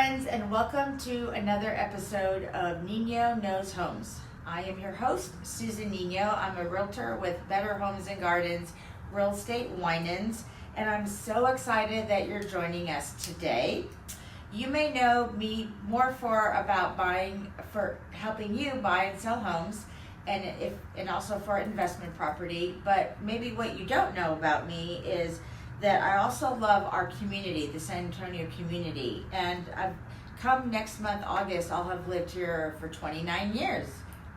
friends, and welcome to another episode of Nino Knows Homes. I am your host, Susan Nino. I'm a realtor with Better Homes and Gardens Real Estate Winans, and I'm so excited that you're joining us today. You may know me more for helping you buy and sell homes, and also for investment property. But maybe what you don't know about me is that I also love our community, the San Antonio community. And I've come next month, August, I'll have lived here for 29 years,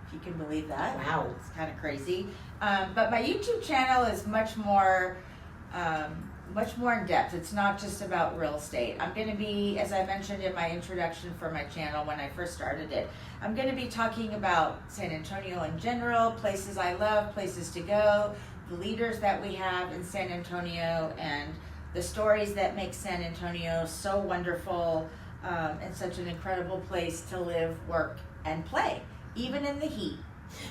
if you can believe that. Wow. It's kind of crazy. But my YouTube channel is much more in depth. It's not just about real estate. I'm going to be, as I mentioned in my introduction for my channel when I first started it, I'm going to be talking about San Antonio in general, places I love, places to go, the leaders that we have in San Antonio, and the stories that make San Antonio so wonderful and such an incredible place to live, work, and play, even in the heat.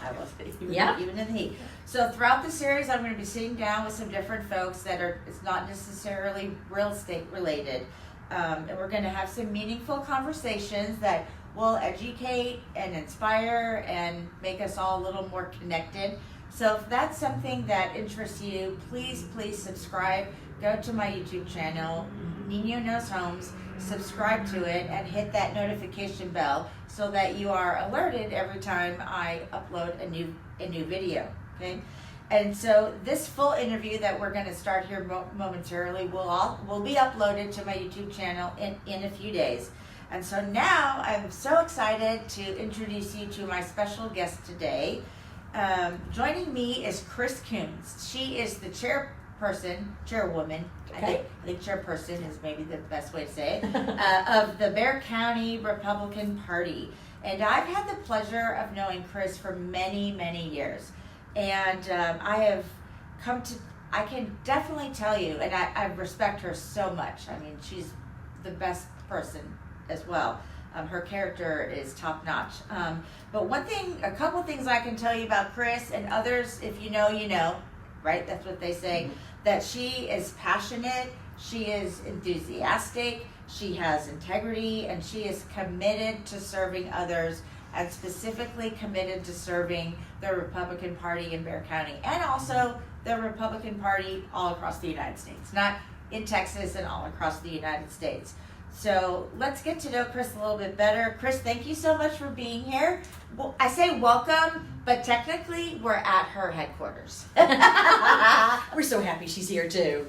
I will say, even in the heat. So throughout the series, I'm going to be sitting down with some different folks it's not necessarily real estate related, and we're going to have some meaningful conversations that will educate and inspire and make us all a little more connected. So if that's something that interests you, please subscribe. Go to my YouTube channel, Nino Knows Homes, subscribe to it, and hit that notification bell so that you are alerted every time I upload a new video. Okay, and so this full interview that we're going to start here momentarily will be uploaded to my YouTube channel in a few days. And so now I'm so excited to introduce you to my special guest today. Joining me is Kris Coons. She is the chairwoman, Okay. I think chairperson is maybe the best way to say it, of the Bexar County Republican Party. And I've had the pleasure of knowing Kris for many, many years. And I can definitely tell you, and I respect her so much. I mean, she's the best person as well. Her character is top notch. But a couple things I can tell you about Kris, and others, if you know, you know, right? That's what they say. Mm-hmm. That she is passionate, she is enthusiastic, she has integrity, and she is committed to serving others, and specifically committed to serving the Republican Party in Bexar County, and also the Republican Party all across the United States, not in Texas and all across the United States. So let's get to know Kris a little bit better. Kris, thank you so much for being here. Well, I say welcome, but technically we're at her headquarters. We're so happy she's here too.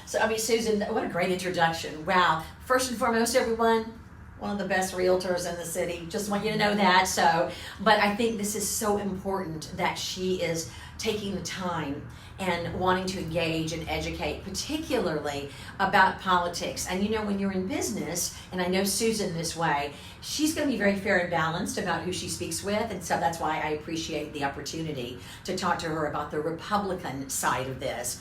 So, I mean, Susan, what a great introduction. Wow. First and foremost, everyone, one of the best realtors in the city. Just want you to know that. But I think this is so important that she is taking the time and wanting to engage and educate, particularly about politics. And you know, when you're in business, and I know Susan this way, she's going to be very fair and balanced about who she speaks with, and so that's why I appreciate the opportunity to talk to her about the Republican side of this.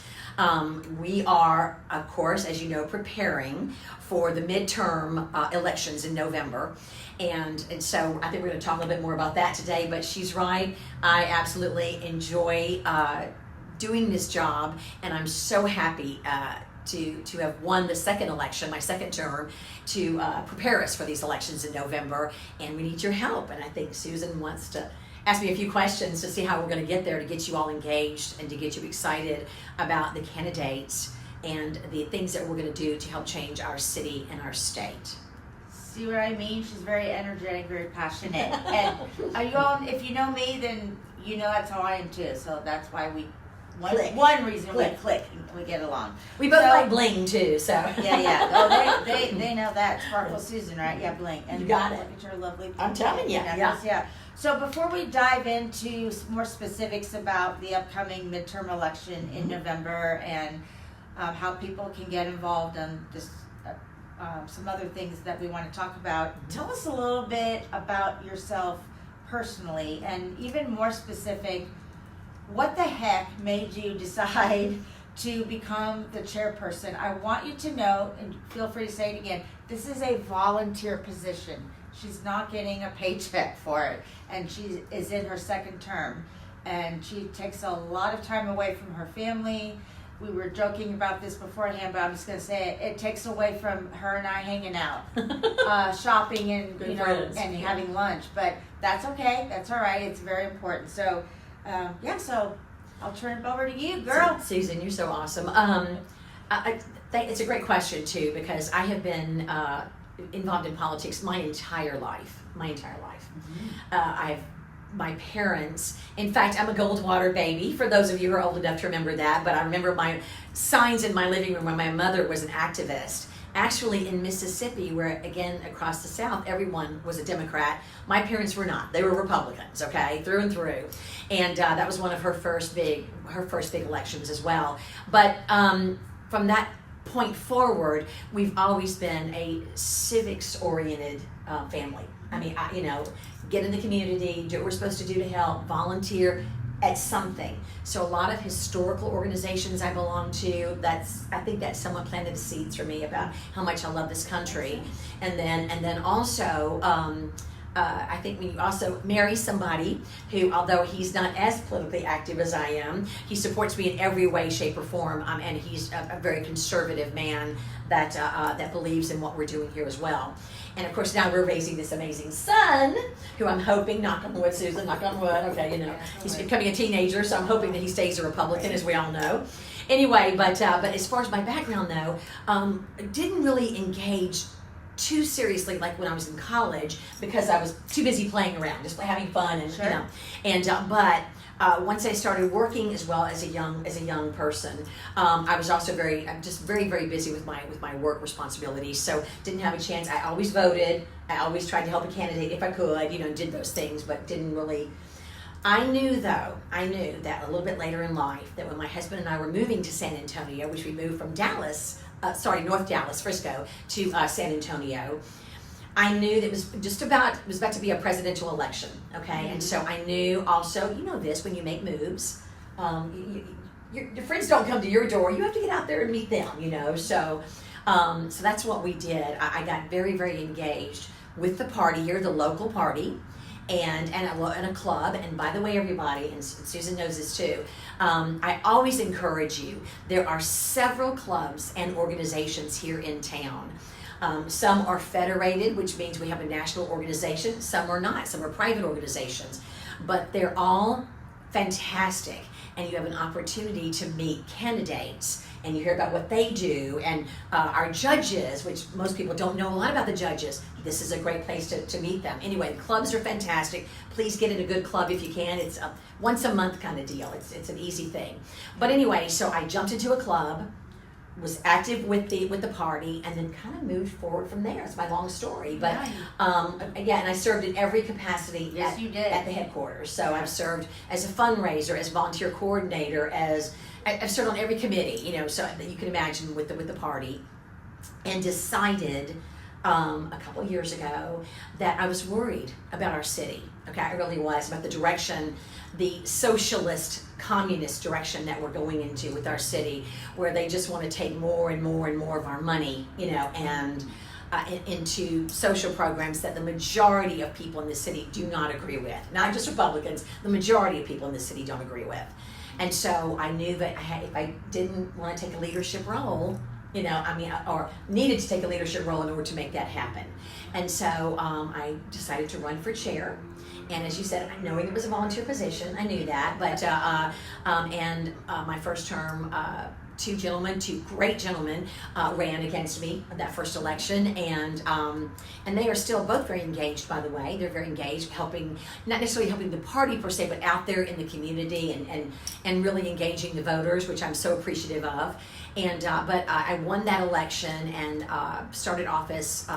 We are, of course, as you know, preparing for the midterm elections in November. And so I think we're going to talk a little bit more about that today, but she's right. I absolutely enjoy doing this job, and I'm so happy to have won the second election, my second term, to prepare us for these elections in November, and we need your help. And I think Susan wants to ask me a few questions to see how we're going to get there, to get you all engaged and to get you excited about the candidates and the things that we're going to do to help change our city and our state. See what I mean? She's very energetic, very passionate. And if you know me, then you know that's how I am too. So that's why one reason we click and we get along. We both like bling too, so. Yeah. Oh, they know that. Sparkle Susan, right? Yeah, bling. And you got it. Look at your lovely I'm telling you. Yeah. So before we dive into more specifics about the upcoming midterm election in November and how people can get involved in this, some other things that we want to talk about, tell us a little bit about yourself personally, and even more specific, what the heck made you decide to become the chairperson? I want you to know, and feel free to say it again, this is a volunteer position. She's not getting a paycheck for it, and she is in her second term, and she takes a lot of time away from her family we were joking about this beforehand, but I'm just going to say it. It takes away from her and I hanging out, shopping, and Good you know, friends. and having lunch. But that's okay. That's all right. It's very important. So, yeah. So I'll turn it over to you, girl. Susan, you're so awesome. It's a great question too, because I have been involved in politics my entire life. I've my parents, in fact, I'm a Goldwater baby, for those of you who are old enough to remember that, but I remember my signs in my living room when my mother was an activist. Actually, in Mississippi, where, again, across the South, everyone was a Democrat. My parents were not. They were Republicans, okay, through and through. And that was one of her first big elections as well. But from that point forward, we've always been a civics-oriented family. I mean, get in the community, do what we're supposed to do to help, volunteer at something. So a lot of historical organizations I belong to, I think that somewhat planted the seeds for me about how much I love this country. And then also, I think when you also marry somebody who, although he's not as politically active as I am, he supports me in every way, shape, or form, and he's a very conservative man that believes in what we're doing here as well. And of course, now we're raising this amazing son, who I'm hoping, knock on wood, Susan, knock on wood, okay, he's becoming a teenager, so I'm hoping that he stays a Republican, as we all know. Anyway, but as far as my background, though, didn't really engage too seriously like when I was in college, because I was too busy playing around, just having fun, and Sure. But once I started working as well as a young person, I was also very busy with my work responsibilities. So didn't have a chance. I always voted. I always tried to help a candidate if I could. Did those things, but didn't really. I knew that a little bit later in life, that when my husband and I were moving to San Antonio, which we moved from North Dallas, Frisco, to San Antonio, I knew that it was about to be a presidential election, okay? Mm-hmm. And so I knew also, this, when you make moves, your friends don't come to your door. You have to get out there and meet them, So that's what we did. I got very, very engaged with the party here, the local party, and a club. And by the way, everybody, and Susan knows this too, I always encourage you. There are several clubs and organizations here in town. Some are federated, which means we have a national organization. Some are not. Some are private organizations. But they're all fantastic. And you have an opportunity to meet candidates. And you hear about what they do. And our judges, which most people don't know a lot about the judges. This is a great place to meet them. Anyway, the clubs are fantastic. Please get in a good club if you can. It's a once a month kind of deal. It's an easy thing. But anyway, so I jumped into a club, was active with the party, and then kind of moved forward from there. It's my long story, but again, I served in every capacity Yes, you did. at the headquarters. So I've served as a fundraiser, as volunteer coordinator, I've served on every committee, so that you can imagine with the party, and decided a couple of years ago that I was worried about our city. Okay, I really was, about the direction, the socialist, communist direction that we're going into with our city, where they just want to take more and more and more of our money, and into social programs that the majority of people in the city do not agree with. Not just Republicans, the majority of people in the city don't agree with. And so I knew that if I didn't want to take a leadership role, or needed to take a leadership role in order to make that happen. And so I decided to run for chair. And as you said, knowing it was a volunteer position, I knew that. But my first term, two great gentlemen, ran against me at that first election, and they are still both very engaged. By the way, they're very engaged, not necessarily helping the party per se, but out there in the community and really engaging the voters, which I'm so appreciative of. But I won that election and started office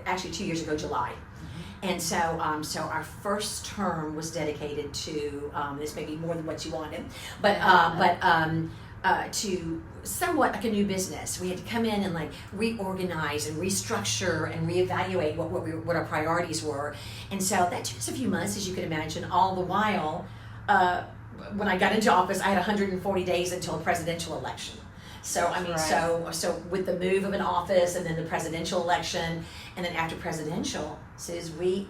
actually 2 years ago, July. And so our first term was dedicated to this may be more than what you wanted, but to somewhat like a new business. We had to come in and reorganize and restructure and reevaluate what our priorities were. And so that took us a few months, as you can imagine. All the while, when I got into office, I had 140 days until a presidential election. So so with the move of an office and then the presidential election, and then after presidential, we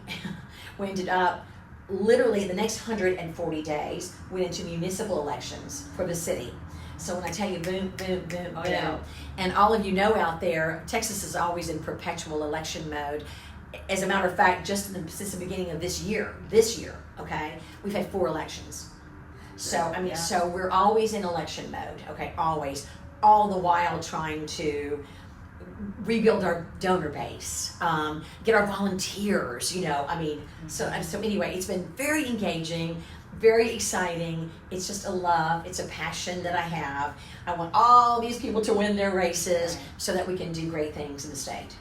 ended up literally the next 140 days went into municipal elections for the city. So when I tell you boom, boom, boom, Oh, boom, yeah. and all of you know out there, Texas is always in perpetual election mode. As a matter of fact, since the beginning of this year, okay, we've had 4 elections. So, I mean, Yeah. so we're always in election mode, okay, always. All the while trying to rebuild our donor base, get our volunteers, I mean, so anyway, it's been very engaging, very exciting. It's just a love, it's a passion that I have. I want all these people to win their races so that we can do great things in the state.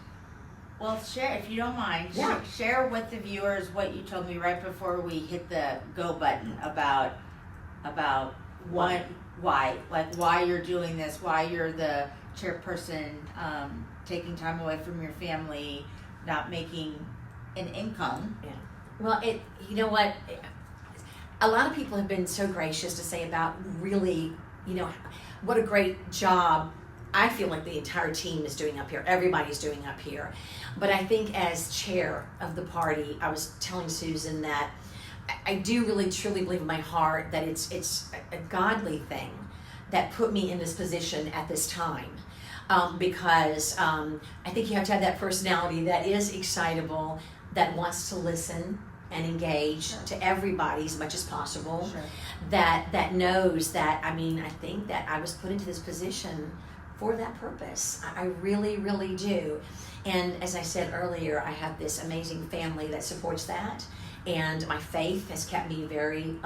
Well, share, if you don't mind, Yeah. share with the viewers what you told me right before we hit the go button about why you're doing this, why you're the chairperson, taking time away from your family, not making an income. Yeah. Well, you know what? A lot of people have been so gracious to say about really, what a great job I feel like the entire team is doing up here. Everybody's doing up here. But I think as chair of the party, I was telling Susan that I do really truly believe in my heart that it's a godly thing that put me in this position at this time. Because I think you have to have that personality that is excitable, that wants to listen and engage to everybody as much as possible. Sure. That knows that, I think that I was put into this position for that purpose. I really, really do. And as I said earlier, I have this amazing family that supports that. And my faith has kept me very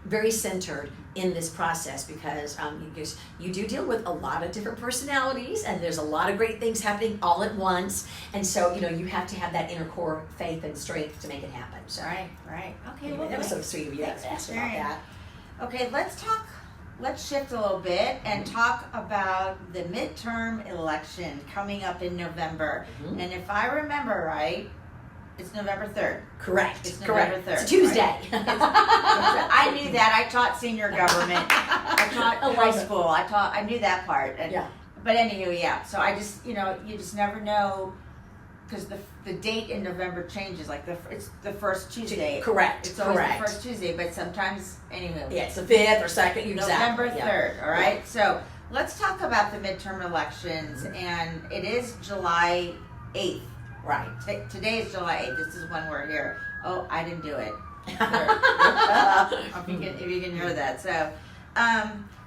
very centered in this process because you do deal with a lot of different personalities and there's a lot of great things happening all at once. And so, you have to have that inner core faith and strength to make it happen. So, Right. Okay, anyway, well, that was so sweet of you to thanks for ask about sharing. that. Okay, let's shift a little bit and talk about the midterm election coming up in November. Mhm. And if I remember right, it's November 3rd. Correct. It's Correct. November 3rd. It's Tuesday. I knew that. I taught senior government. I taught I love high it. school. I knew that part. And, Yeah. But anywho, yeah. So I just, you just never know because the date in November changes. Like it's the first Tuesday. Correct. It's always Correct. the first Tuesday, but sometimes, anywho. Yeah, it's the 5th or 2nd. Exactly. November Yeah. 3rd, all right? So let's talk about the midterm elections, and it is July 8th. Right. Today is July 8th. This is when we're here. Oh, I didn't do it. If you can hear that.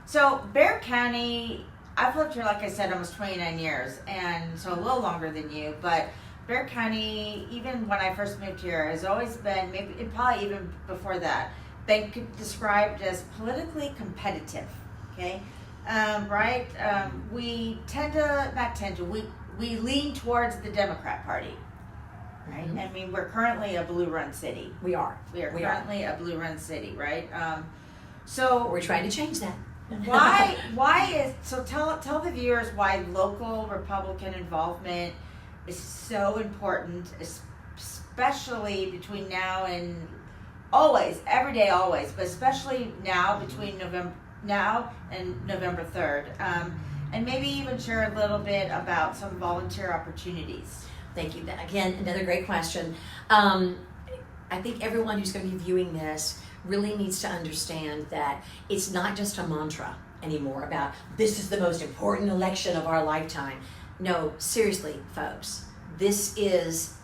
So Bear County, I've lived here, like I said, almost 29 years, and so a little longer than you, but Bear County, even when I first moved here, has always been, probably even before that, been described as politically competitive, okay? Right? We we lean towards the Democrat Party, right? Mhm. We're currently a blue-run city. We are. We are We currently a blue-run city, right? So We're trying to change that. tell the viewers why local Republican involvement is so important, especially between now and always, every day, always, but especially now between November 3rd. And maybe even share a little bit about some volunteer opportunities. Thank you. Again, another great question. I think everyone who's going to be viewing this really needs to understand that it's not just a mantra anymore about this is the most important election of our lifetime. No, seriously, folks, this is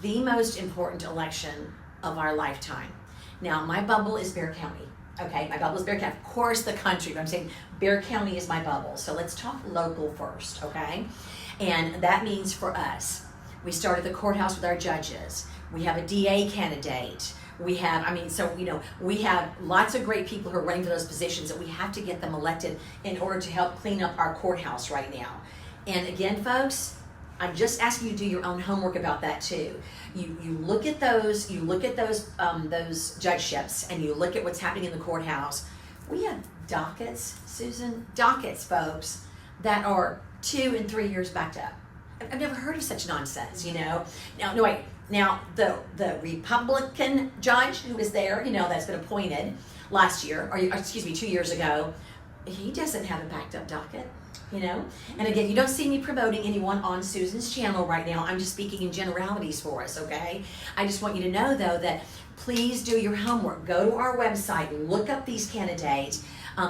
the most important election of our lifetime. Now, my bubble is Bear County. Okay, my bubble is Bear County. Of course, the country, but I'm saying Bear County is my bubble. So let's talk local first, okay? And that means for us, we start at the courthouse with our judges. We have a DA candidate. We have, we have lots of great people who are running for those positions that we have to get them elected in order to help clean up our courthouse right now. And again, folks, I'm just asking you to do your own homework about that too. You look at those judgeships, and you look at what's happening in the courthouse. We have dockets, Susan, folks, that are 2 and 3 years backed up. I've never heard of such nonsense, Now, no wait. Now the Republican judge who was there, that's been appointed last year, or excuse me, 2 years ago, he doesn't have a backed up docket. You know, and again, you don't see me promoting anyone on Susan's channel right now. I'm just speaking in generalities for us, okay? I just want you to know, though, that please do your homework. Go to our website, look up these candidates.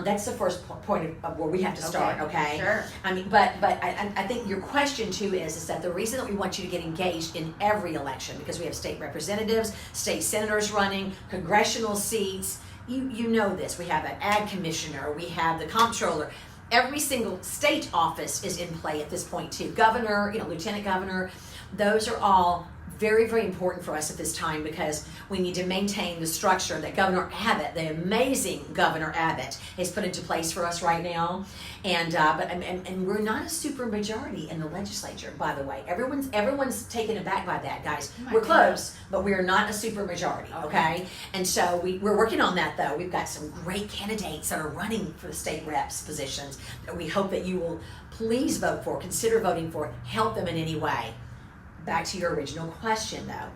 That's the first point of where we have to start, okay? Sure. I mean, but I think your question too is that the reason that we want you to get engaged in every election, because we have state representatives, state senators running, congressional seats. You know this. We have an ag commissioner. We have the comptroller. Every single state office is in play at this point too. Governor, lieutenant governor, those are all very, very important for us at this time, because we need to maintain the structure that Governor Abbott, the amazing Governor Abbott, has put into place for us right now. And we're not a super majority in the legislature, by the way. Everyone's taken aback by that, guys. We're close, but we are not a super majority, okay? And so we're working on that, though. We've got some great candidates that are running for the state reps positions that we hope that you will please vote for, consider voting for, help them in any way. Back to your original question, though.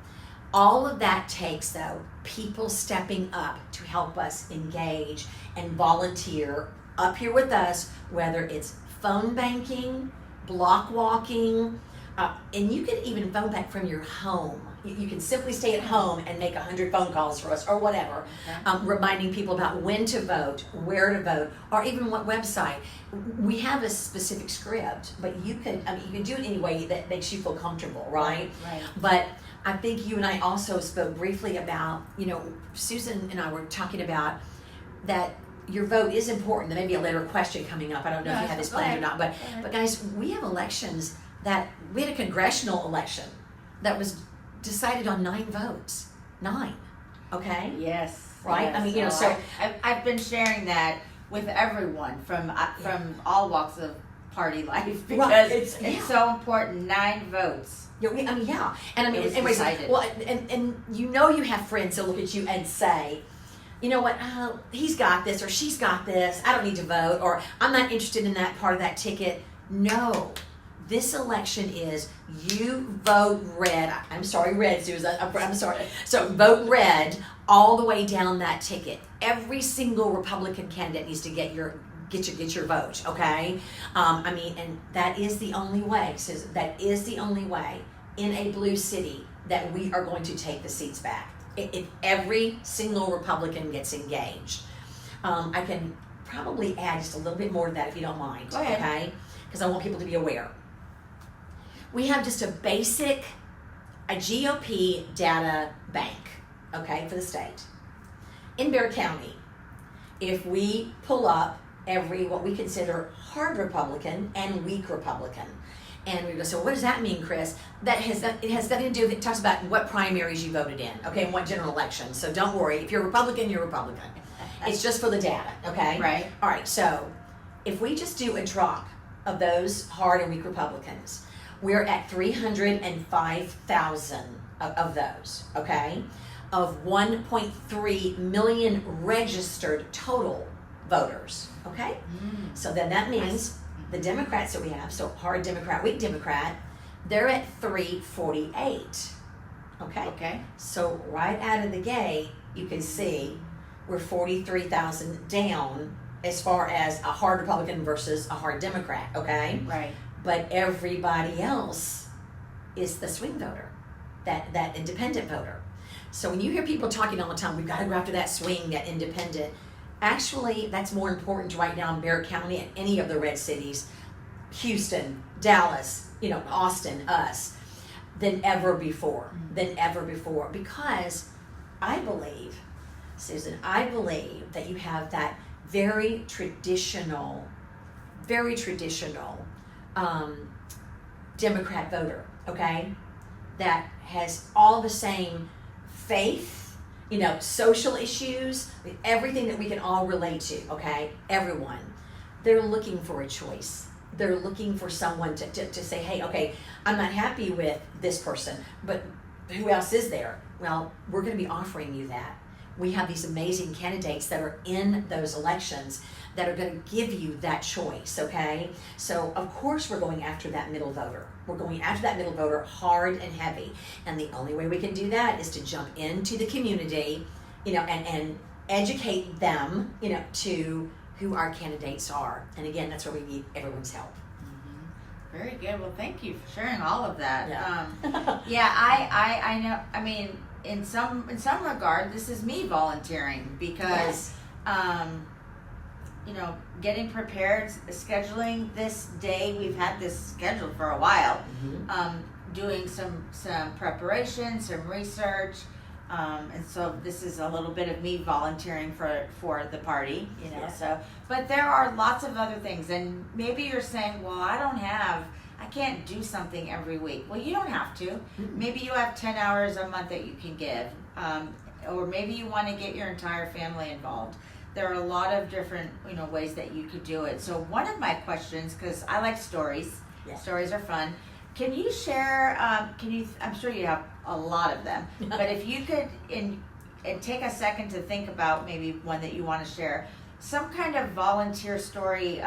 All of that takes, though, people stepping up to help us engage and volunteer up here with us, whether it's phone banking, block walking, and you can even phone bank from your home. You can simply stay at home and make 100 phone calls for us or whatever, reminding people about when to vote, where to vote, or even what website. We have a specific script, but you can do it any way that makes you feel comfortable, right? Right. But I think you and I also spoke briefly about, Susan and I were talking about that your vote is important. There may be a later question coming up. I don't know if you have this planned or not, but guys, we have elections we had a congressional election that was decided on 9 votes. 9. Okay? Yes. Right? Yes. I mean, so I've been sharing that with everyone from all walks of party life, because it's so important. 9 votes. Yeah, and anyways, decided. well, and you have friends that look at you and say, you know what, he's got this or she's got this, I don't need to vote, or I'm not interested in that part of that ticket. No. This election is you vote red. I'm sorry, red, Susan. I'm sorry. So vote red all the way down that ticket. Every single Republican candidate needs to get your vote. Okay. And that is the only way. Susan, that is the only way in a blue city that we are going to take the seats back. If every single Republican gets engaged, I can probably add just a little bit more to that if you don't mind. Go ahead. Okay. Because I want people to be aware. We have just a GOP data bank, okay, for the state. In Bexar County, if we pull up what we consider hard Republican and weak Republican, and we go, so what does that mean, Kris? It has nothing to do with, it talks about what primaries you voted in, okay, and what general elections. So don't worry, if you're Republican, you're Republican. It's just for the data, okay? Right. All right, so if we just do a drop of those hard and weak Republicans, we're at 305,000 of those, okay? Of 1.3 million registered total voters, okay? So then that means the Democrats that we have, so hard Democrat, weak Democrat, they're at 348, okay? Okay. So right out of the gate, you can see we're 43,000 down as far as a hard Republican versus a hard Democrat, okay? Right. But everybody else is the swing voter, that independent voter. So when you hear people talking all the time, we've got to go after that swing, that independent, actually that's more important right now in Bexar County and any of the red cities, Houston, Dallas, Austin, us, than ever before, because I believe, Susan, that you have that very traditional Democrat voter, okay, that has all the same faith, social issues, everything that we can all relate to, okay, everyone. They're looking for a choice. They're looking for someone to say, hey, okay, I'm not happy with this person, but who else is there? Well, we're going to be offering you that. We have these amazing candidates that are in those elections that are going to give you that choice, okay? So, of course, we're going after that middle voter. We're going after that middle voter hard and heavy. And the only way we can do that is to jump into the community, and educate them, to who our candidates are. And again, that's where we need everyone's help. Very good. Well, thank you for sharing all of that. Yeah. Yeah, I know. I mean, in some regard, this is me volunteering because, you know, getting prepared, scheduling this day. We've had this scheduled for a while. Doing some preparation, some research, and so this is a little bit of me volunteering for the party, you know. Yeah. So, but there are lots of other things, and maybe you're saying, well, I can't do something every week. Well, you don't have to. Maybe you have 10 hours a month that you can give, or maybe you want to get your entire family involved. There are a lot of different, you know, ways that you could do it. So one of my questions, because I like stories, stories are fun. Can you share, I'm sure you have a lot of them, but if you could, and take a second to think about maybe one that you want to share, some kind of volunteer story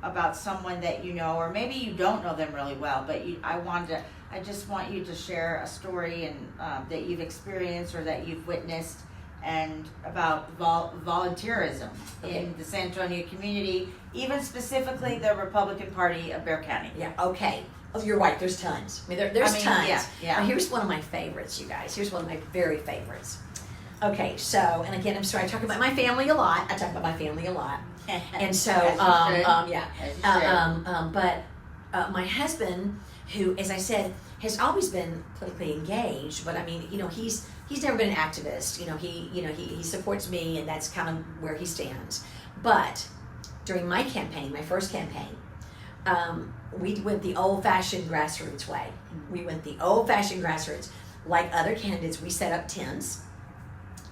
about someone that you know, or maybe you don't know them really well, but I just want you to share a story and that you've experienced or that you've witnessed, and about volunteerism in the San Antonio community, even specifically the Republican Party of Bexar County. Yeah, okay. Oh, you're right, there's tons. I mean, there's tons. Yeah. Now, here's one of my favorites, you guys. Here's one of my very favorites. Okay, so, and again, I'm sorry, I talk about my family a lot. And so, but my husband, who, as I said, has always been politically engaged, but I mean, you know, he's never been an activist. He supports me, and that's kind of where he stands. But during my campaign, my first campaign, we went the old-fashioned grassroots way. We went the old-fashioned grassroots. Like other candidates, we set up tents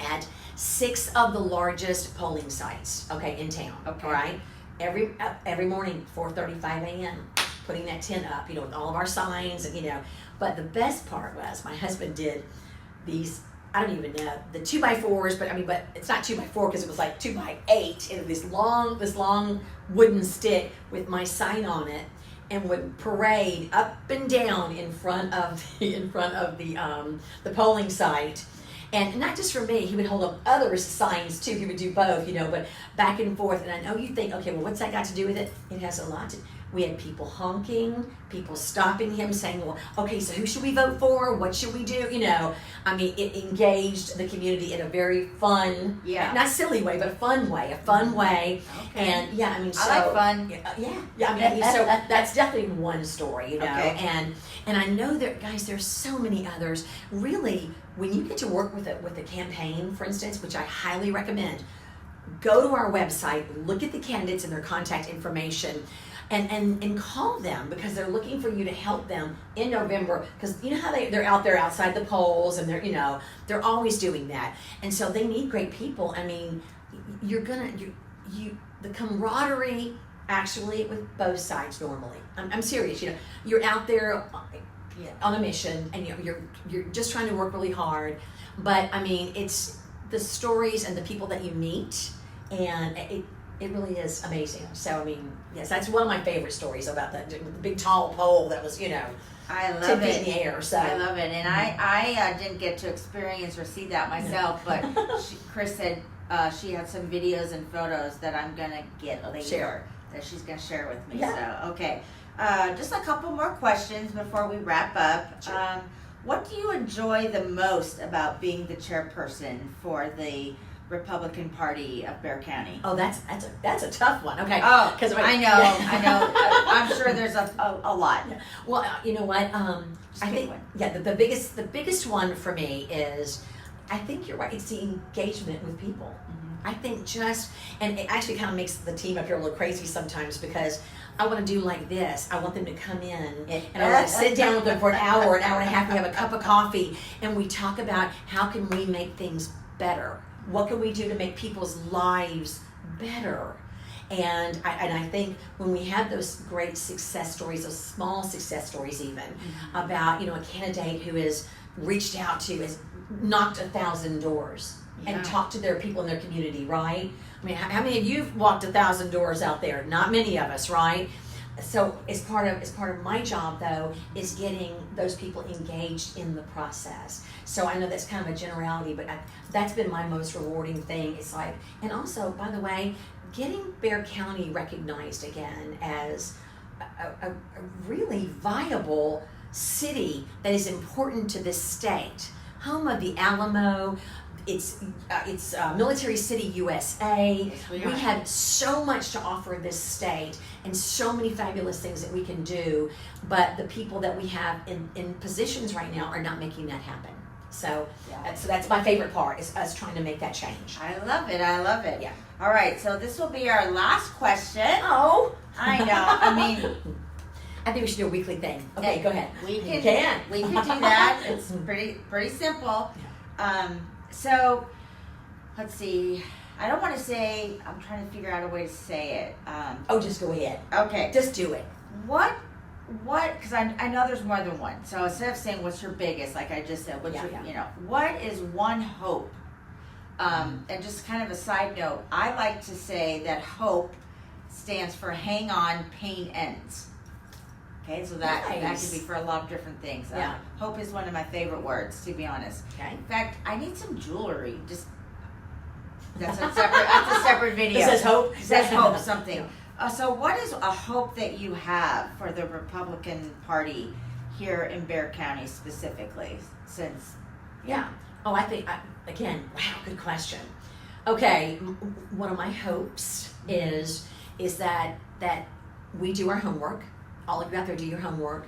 at 6 of the largest polling sites, in town. Okay. All right? Every morning, 4:35 a.m., putting that tent up, with all of our signs, and But the best part was my husband did these. I don't even know the 2x4s, but it's not 2x4 because it was like 2x8, and this long wooden stick with my sign on it, and would parade up and down in front of the polling site. And not just for me, he would hold up other signs too. He would do both, but back and forth. And I know you think, okay, well, what's that got to do with it? It has a lot to. We had people honking, people stopping him, saying, well, okay, so who should we vote for? What should we do? It engaged the community in a very fun, not silly way, but a fun way. Okay. And I like fun. So that's definitely one story, Okay. And I know that, guys, there's so many others. Really, when you get to work with a campaign, for instance, which I highly recommend, go to our website, look at the candidates and their contact information, and call them, because they're looking for you to help them in November, because you know how they're out there outside the polls, and they're always doing that, and so they need great people. I mean, the camaraderie actually with both sides normally. I'm serious. You're out there on a mission, and you're just trying to work really hard, but I mean, it's the stories and the people that you meet, and it really is amazing. So I mean, yes, that's one of my favorite stories about the big tall pole that was, I love 10 feet it. in the air. So I love it, and I didn't get to experience or see that myself, but Kris said she had some videos and photos that I'm gonna get later that she's gonna share with me. Yeah. So okay, just a couple more questions before we wrap up. Sure. What do you enjoy the most about being the chairperson for the Republican Party of Bexar County? Oh, that's a tough one. Okay. Oh, because I know. I'm sure there's a lot. Yeah. Well, you know what? I think the biggest one for me is, I think you're right. It's the engagement with people. I think and it actually kind of makes the team up here a little crazy sometimes, because I want to do like this. I want them to come in, and I want to sit down with them for an hour and a half. We have a cup of coffee, and we talk about how can we make things better. What can we do to make people's lives better? And I think when we have those great success stories, those small success stories even, about, a candidate who has reached out to, has knocked 1,000 doors and talked to their people in their community, right? I mean, how many of you have walked 1,000 doors out there? Not many of us, right? So as part of my job, though, is getting those people engaged in the process. So I know that's kind of a generality, but that's been my most rewarding thing. It's like, and also, by the way, getting Bexar County recognized again as a really viable city that is important to this state. Home of the Alamo, it's Military City, USA. Yes, we We are. have so much to offer this state and so many fabulous things that we can do, but the people that we have in positions right now are not making that happen. So, so that's my favorite part, is us trying to make that change. I love it. I love it. Yeah. All right. So this will be our last question. Oh, I know. I mean, I think we should do a weekly thing. Okay, go ahead. We You can. can. We can do that. It's pretty simple. So let's see. I don't want to say. I'm trying to figure out a way to say it. Oh, just go ahead. Okay. Just do it. What? Because I know there's more than one. So instead of saying what's your biggest, like I just said, what's your, what is one hope? And just kind of a side note, I like to say that hope stands for hang on, pain ends. Okay, so that could be for a lot of different things. Yeah. Hope is one of my favorite words, to be honest. Okay. In fact, I need some jewelry. That's a separate video. It says hope. It says hope something. So what is a hope that you have for the Republican Party here in Bexar County specifically? Since Yeah. Oh, I think, again, wow, good question. Okay, one of my hopes is that we do our homework. All of you out there do your homework,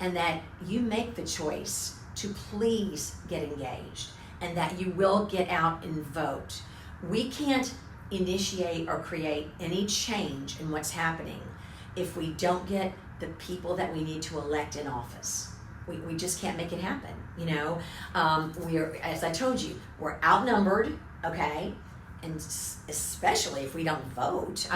and that you make the choice to please get engaged, and that you will get out and vote. We can't initiate or create any change in what's happening if we don't get the people that we need to elect in office. We just can't make it happen, we're, as I told you, we're outnumbered, okay, and especially if we don't vote.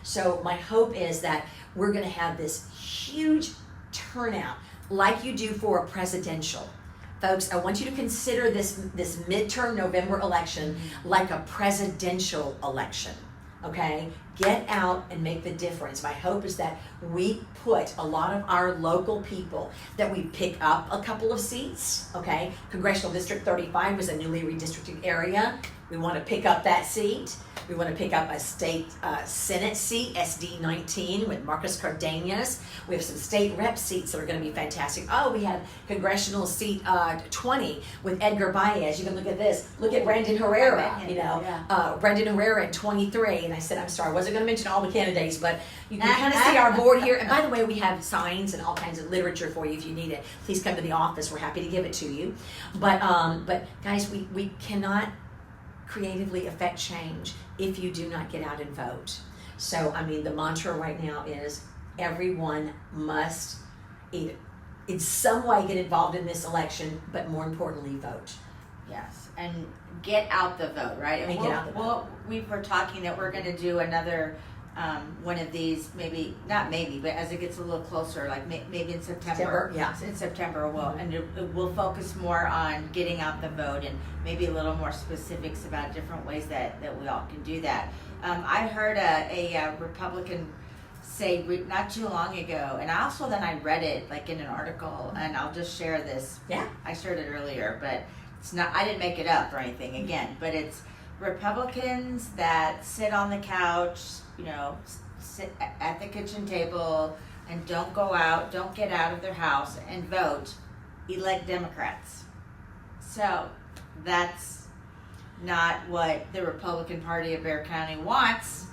So my hope is that we're going to have this huge turnout like you do for a presidential. Folks, I want you to consider this midterm November election like a presidential election, okay? Get out and make the difference. My hope is that we put a lot of our local people, that we pick up a couple of seats, okay? Congressional District 35 was a newly redistricted area. We want to pick up that seat. We want to pick up a state Senate seat, SD 19, with Marcus Cardenas. We have some state rep seats that are going to be fantastic. Oh, we have congressional seat 20 with Edgar Baez. You can look at this. Look at Brandon Herrera, Brandon Herrera at 23. And I said, I'm sorry, I wasn't going to mention all the candidates, but you can kind of see our board here. And by the way, we have signs and all kinds of literature for you if you need it. Please come to the office. We're happy to give it to you. But guys, we cannot creatively affect change if you do not get out and vote. So, the mantra right now is everyone must either in some way get involved in this election, but more importantly, vote. Yes, and get out the vote, right? And get out the vote. We were talking that we're going to do another one of these, but as it gets a little closer, like maybe in September. In September, we'll focus more on getting out the vote and maybe a little more specifics about different ways that we all can do that. I heard a Republican say not too long ago, and I read it like in an article, and I'll just share this. Yeah. I shared it earlier, but it's not. I didn't make it up or anything. Again, but it's Republicans that sit on the couch, sit at the kitchen table and don't go out, don't get out of their house and vote, elect Democrats. So that's not what the Republican Party of Bexar County wants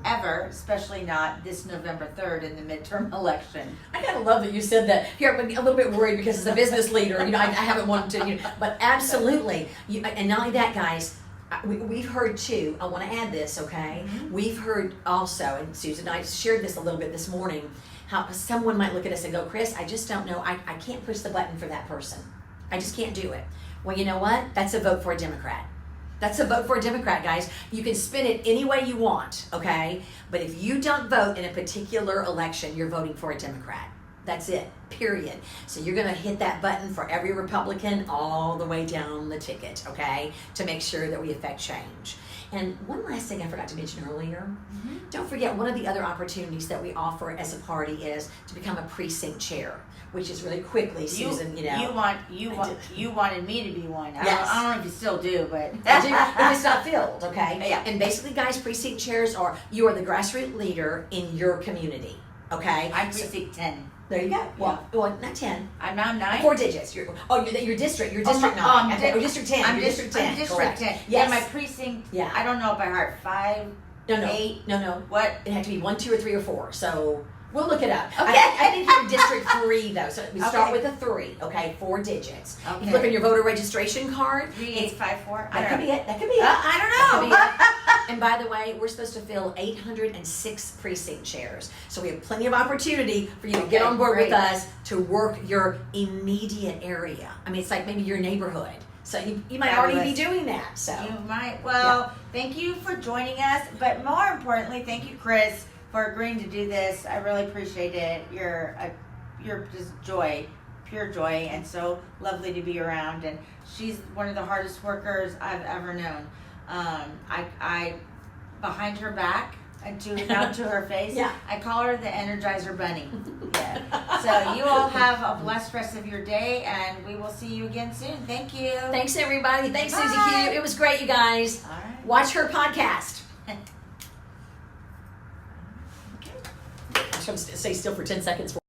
ever, especially not this November 3rd in the midterm election. I kind of love that you said that. Here, I'm a little bit worried because as a business leader, I haven't wanted to, but absolutely. And not only that, guys, we've heard too, I want to add this, okay? Mm-hmm. We've heard also, and Susan and I shared this a little bit this morning, how someone might look at us and go, Kris, I just don't know, I can't push the button for that person. I just can't do it. Well, you know what? That's a vote for a Democrat. That's a vote for a Democrat, guys. You can spin it any way you want, okay? But if you don't vote in a particular election, you're voting for a Democrat. That's it, period. So you're gonna hit that button for every Republican all the way down the ticket, okay? To make sure that we affect change. And one last thing I forgot to mention earlier. Mm-hmm. Don't forget, one of the other opportunities that we offer as a party is to become a precinct chair, which is really quickly, Susan, you know. You wanted me to be one. Yes. I don't know if you still do, but I do, but it's not filled, okay? Yeah. And basically, guys, precinct chairs are, you are the grassroots leader in your community, okay? I'm precinct 10. There you go. Well, not 10. I'm now 9. 4 digits. Your district. Your district 9. Or district 10. I'm your district 10. I'm district Correct. 10. Yes. Yeah, my precinct. Yeah. I don't know it by heart. 5. No. 8. No. What? It had to be 1, 2, or 3, or 4. So we'll look it up. Okay. I think you're in district 3 though. So we start Okay. with a 3. Okay, 4 digits. Okay. You flip in your voter registration card. 3854. That could be it. That could be it. I don't know. That could be it. And by the way, we're supposed to fill 806 precinct chairs. So we have plenty of opportunity for you to get on board with us to work your immediate area. I mean, it's like maybe your neighborhood. So you might already be doing that. So You might. Well, thank you for joining us. But more importantly, thank you, Kris, for agreeing to do this. I really appreciate it. You're just joy, pure joy, and so lovely to be around. And she's one of the hardest workers I've ever known. I behind her back and down to her face. Yeah. I call her the Energizer Bunny. Yeah. So you all have a blessed rest of your day, and we will see you again soon. Thank you. Thanks, everybody. Thanks, Susie Bye. Q. It was great, you guys. All right. Watch her podcast. Okay. I'm just going to stay still for 10 seconds for